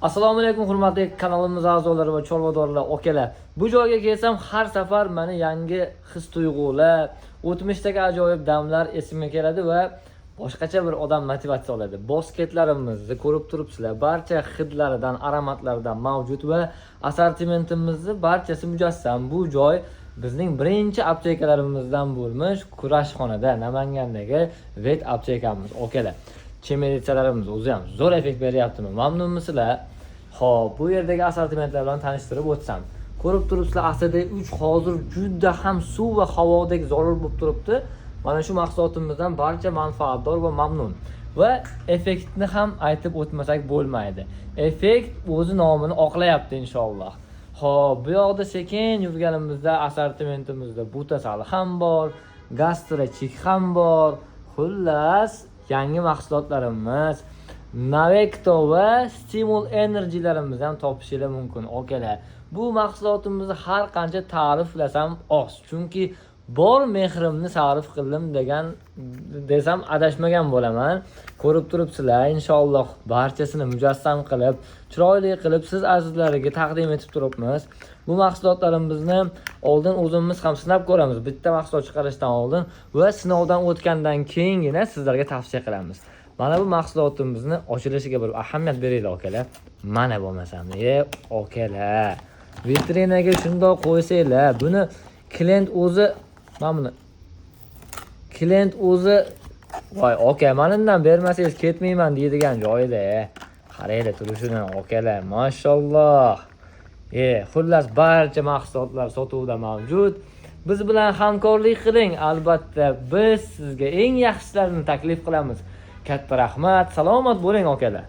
Assalomu alaykum hurmatli kanalimiz a'zolari va chorvadorlar, akalar. Bu joyga kelsam har safar meni yangi his-tuyg'ular, o'tmishdagi ajoyib damlar esimga keladi va boshqacha bir odam motivatsiya oladi. Bosketlarimizni ko'rib turibsizlar. Barcha hidlaridan, aromatlaridan mavjud va assortimentimizni barchasi mujassam. Bu joy bizning birinchi aptekalarimizdan bo'lmish Kurashxonada, Namangandagi Vet aptekamiz, akalar. Chemelitsalarimiz o'zi ham zo'r effekt beryaptimi? Mamnunmisizlar? Xo'p, bu yerdagi assortimentlar bilan tanishtirib o'tsam. Ko'rib turibsizlar, aslida 3 hozir juda ham suv va havodek zarur bo'lib turibdi. Mana shu mahsulotimizdan barcha manfaatdor va mamnun. Va effektni ham aytib o'tmasak bo'lmaydi. Effekt o'zi nomini oqlayapti inshaalloh. Xo'p, bu yoqda sekin yurganimizda assortimentimizda butasali ham bor, gastrechik ham bor. Xullas, yangi mahsulotlarimiz, Navecto va Stimul Energy'larimizni ham topishingiz mumkin, akalar. Bu mahsulotimizni har qancha ta'riflasam oz, chunki bor mehrimni sarf qildim desam adashmagan bo'laman. Ko'rib turibsizlar, inshaalloh barchasini mujassam qilib, chiroyli qilib siz azizlarga taqdim etib turibmiz. Bu mahsulotlarimizni oldin o'zimiz ham sinab ko'ramiz, bitta mahsulot chiqarishdan oldin va sinovdan o'tgandan keyingina sizlarga tavsiya qilamiz. Mana bu mahsulotimizni ochilishiga bir ahamiyat beringlar, akalar. Mana bo'lmasam, akalar. Vitrinaga shundoq qo'ysanglar, buni klient o'zi voy aka, menimdan bermasangiz ketmayman deydigan joyida. Qaranglar turishini, akalar, mashalloh. Xullas barcha mahsulotlar sotuvda mavjud. Biz bilan hamkorlik qiling, albatta biz sizga eng yaxshilarini taklif qilamiz. Katta rahmat, salomat bo'ling, akalar.